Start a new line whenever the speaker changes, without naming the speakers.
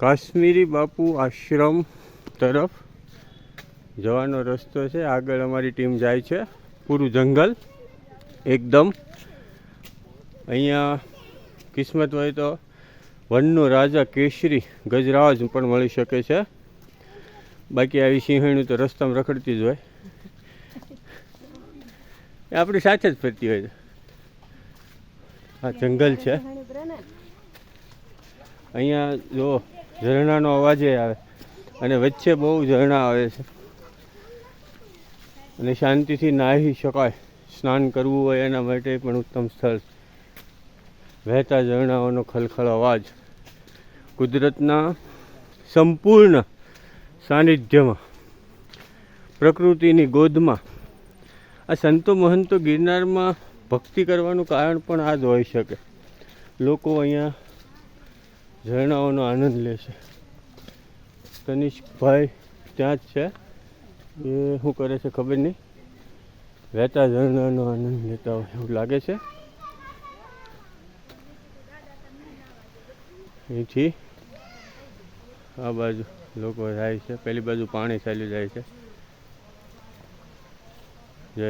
કાશ્મીરી બાપુ આશ્રમ તરફ જવાનો રસ્તો છે. આગળ અમારી ટીમ જાય છે. પૂરું જંગલ એકદમ. અહીંયા કિસ્મત હોય તો વનનો રાજા કેસરી ગજરાજ પણ મળી શકે છે. બાકી આવી સિંહણું તો રસ્તામાં રખડતી જ હોય, એ આપણી સાથે જ ફરતી હોય. આ જંગલ છે. અહીંયા જો ઝરણાનો અવાજ આવે અને વચ્ચે બહુ ઝરણા આવે છે અને શાંતિથી નાહી શકાય. સ્નાન કરવું હોય એના માટે પણ ઉત્તમ સ્થળ. વહેતા ઝરણાઓનો ખલખલ અવાજ, કુદરતના સંપૂર્ણ સાનિધ્યમાં, પ્રકૃતિની ગોદમાં. આ સંતો મહંતો ગિરનારમાં ભક્તિ કરવાનું કારણ પણ આ જ હોઈ શકે. લોકો અહીંયા ઝરણાઓનો આનંદ લે છે. તનિષ્કભાઈ ત્યાં જ છે, એ શું કરે છે ખબર નહીં. વહેતા ઝરણાનો આનંદ લેતા હોય એવું લાગે છે. અહીંથી આ બાજુ લોકો જાય છે, પેલી બાજુ પાણી ચાલ્યું જાય છે. જય